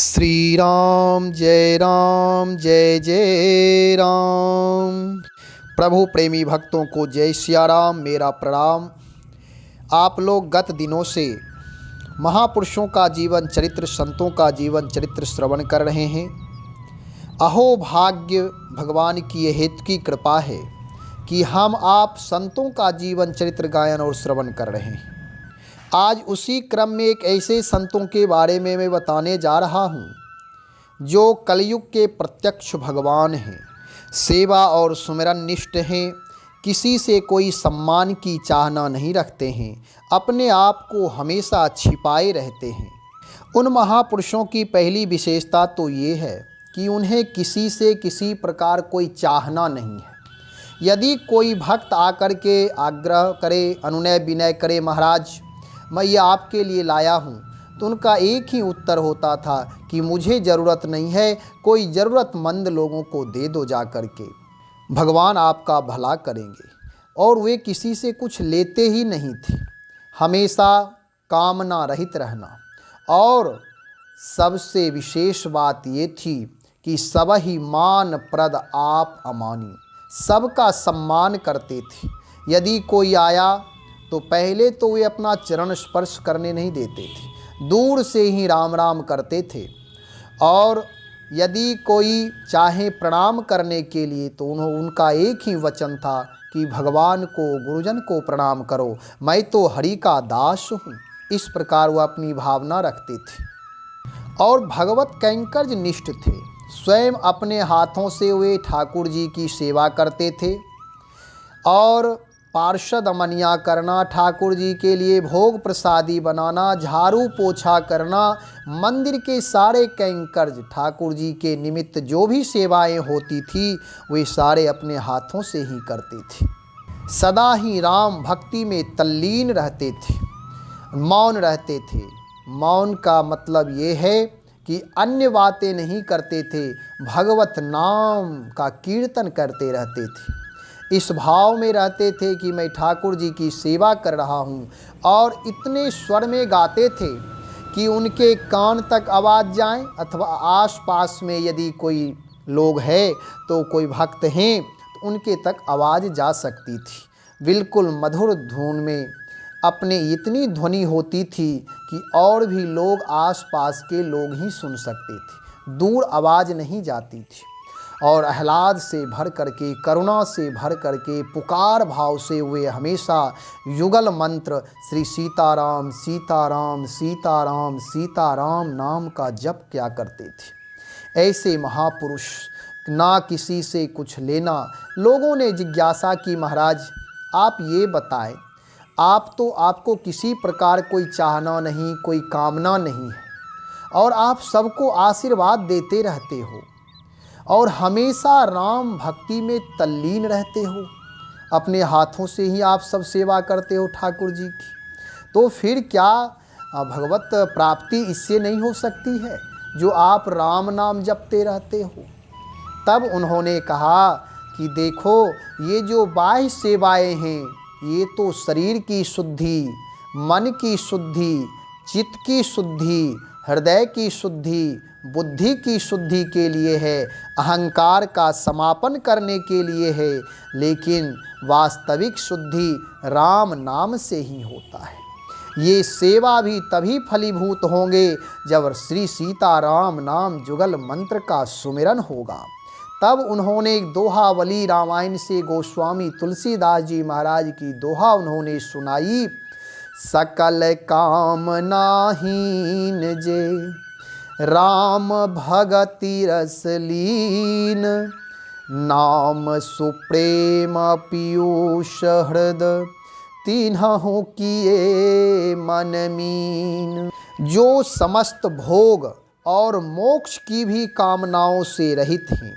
श्री राम जय जय राम। प्रभु प्रेमी भक्तों को जय सिया राम, मेरा प्रणाम। आप लोग गत दिनों से महापुरुषों का जीवन चरित्र, संतों का जीवन चरित्र श्रवण कर रहे हैं। अहो भाग्य, भगवान की यह हेतु की कृपा है कि हम आप संतों का जीवन चरित्र गायन और श्रवण कर रहे हैं। आज उसी क्रम में एक ऐसे संतों के बारे में मैं बताने जा रहा हूँ जो कलयुग के प्रत्यक्ष भगवान हैं, सेवा और सुमिरन निष्ठ हैं, किसी से कोई सम्मान की चाहना नहीं रखते हैं, अपने आप को हमेशा छिपाए रहते हैं। उन महापुरुषों की पहली विशेषता तो ये है कि उन्हें किसी से किसी प्रकार कोई चाहना नहीं है। यदि कोई भक्त आकर के आग्रह करे, अनुनय विनय करे, महाराज मैं ये आपके लिए लाया हूँ, तो उनका एक ही उत्तर होता था कि मुझे ज़रूरत नहीं है, कोई ज़रूरतमंद लोगों को दे दो जा कर के, भगवान आपका भला करेंगे। और वे किसी से कुछ लेते ही नहीं थे, हमेशा कामना रहित रहना। और सबसे विशेष बात ये थी कि सब ही मान प्रद आप अमानी, सबका सम्मान करते थे। यदि कोई आया तो पहले तो वे अपना चरण स्पर्श करने नहीं देते थे, दूर से ही राम राम करते थे। और यदि कोई चाहे प्रणाम करने के लिए तो उनका एक ही वचन था कि भगवान को, गुरुजन को प्रणाम करो, मैं तो हरि का दास हूँ। इस प्रकार वह अपनी भावना रखते थे और भगवत कैंकर्ज निष्ठ थे। स्वयं अपने हाथों से वे ठाकुर जी की सेवा करते थे और पार्षद अमनिया करना, ठाकुर जी के लिए भोग प्रसादी बनाना, झाड़ू पोछा करना, मंदिर के सारे कैंकर्ज, ठाकुर जी के निमित्त जो भी सेवाएं होती थी वे सारे अपने हाथों से ही करते थे। सदा ही राम भक्ति में तल्लीन रहते थे, मौन रहते थे। मौन का मतलब ये है कि अन्य बातें नहीं करते थे, भगवत नाम का कीर्तन करते रहते थे। इस भाव में रहते थे कि मैं ठाकुर जी की सेवा कर रहा हूँ, और इतने स्वर में गाते थे कि उनके कान तक आवाज़ जाए, अथवा आसपास में यदि कोई लोग हैं तो कोई भक्त हैं तो उनके तक आवाज़ जा सकती थी। बिल्कुल मधुर धुन में अपने इतनी ध्वनि होती थी कि और भी लोग, आसपास के लोग ही सुन सकते थे, दूर आवाज़ नहीं जाती थी। और आह्लाद से भर करके, करुणा से भर करके, पुकार भाव से वे हमेशा युगल मंत्र श्री सीताराम सीताराम सीताराम सीताराम नाम का जप क्या करते थे। ऐसे महापुरुष, ना किसी से कुछ लेना। लोगों ने जिज्ञासा की, महाराज आप ये बताएं, आपको किसी प्रकार कोई चाहना नहीं, कोई कामना नहीं है, और आप सबको आशीर्वाद देते रहते हो और हमेशा राम भक्ति में तल्लीन रहते हो, अपने हाथों से ही आप सब सेवा करते हो ठाकुर जी की, तो फिर क्या भगवत प्राप्ति इससे नहीं हो सकती है जो आप राम नाम जपते रहते हो। तब उन्होंने कहा कि देखो, ये जो बाह्य सेवाएं हैं ये तो शरीर की शुद्धि, मन की शुद्धि, चित्त की शुद्धि, हृदय की शुद्धि, बुद्धि की शुद्धि के लिए है, अहंकार का समापन करने के लिए है, लेकिन वास्तविक शुद्धि राम नाम से ही होता है। ये सेवा भी तभी फलीभूत होंगे जब श्री सीताराम नाम जुगल मंत्र का सुमिरन होगा। तब उन्होंने एक दोहावली रामायण से गोस्वामी तुलसीदास जी महाराज की दोहा उन्होंने सुनाई। सकल कामनाहीन जे राम भगति रस लीन, नाम सुप्रेम पीयूष हृद तिन्हु किए मन मीन। जो समस्त भोग और मोक्ष की भी कामनाओं से रहित हैं,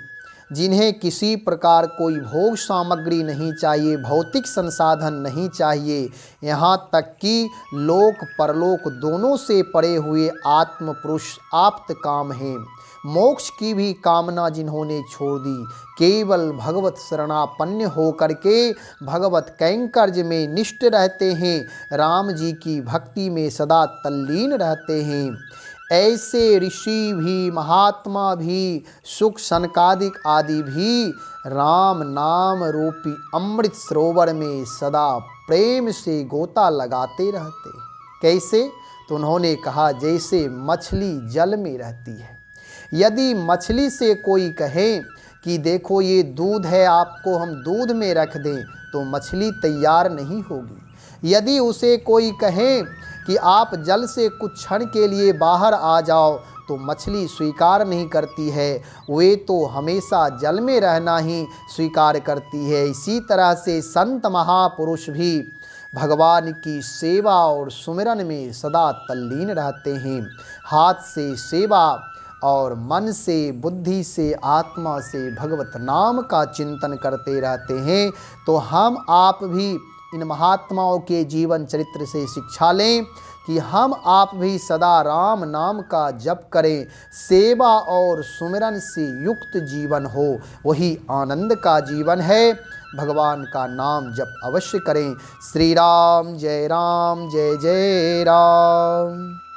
जिन्हें किसी प्रकार कोई भोग सामग्री नहीं चाहिए, भौतिक संसाधन नहीं चाहिए, यहाँ तक कि लोक परलोक दोनों से परे हुए आत्म पुरुष आप्त काम हैं। मोक्ष की भी कामना जिन्होंने छोड़ दी, केवल भगवत शरणापन्न हो करके भगवत कैंकर्ज में निष्ठ रहते हैं, राम जी की भक्ति में सदा तल्लीन रहते हैं, ऐसे ऋषि भी, महात्मा भी, सुख सनकादिक आदि भी राम नाम रूपी अमृत सरोवर में सदा प्रेम से गोता लगाते रहते। कैसे? तो उन्होंने कहा जैसे मछली जल में रहती है। यदि मछली से कोई कहे कि देखो ये दूध है, आपको हम दूध में रख दें, तो मछली तैयार नहीं होगी। यदि उसे कोई कहे कि आप जल से कुछ क्षण के लिए बाहर आ जाओ, तो मछली स्वीकार नहीं करती है, वे तो हमेशा जल में रहना ही स्वीकार करती है। इसी तरह से संत महापुरुष भी भगवान की सेवा और सुमिरन में सदा तल्लीन रहते हैं। हाथ से सेवा और मन से, बुद्धि से, आत्मा से भगवत नाम का चिंतन करते रहते हैं। तो हम आप भी इन महात्माओं के जीवन चरित्र से शिक्षा लें कि हम आप भी सदा राम नाम का जप करें। सेवा और सुमिरन से युक्त जीवन हो, वही आनंद का जीवन है। भगवान का नाम जप अवश्य करें। श्री राम जय जय राम।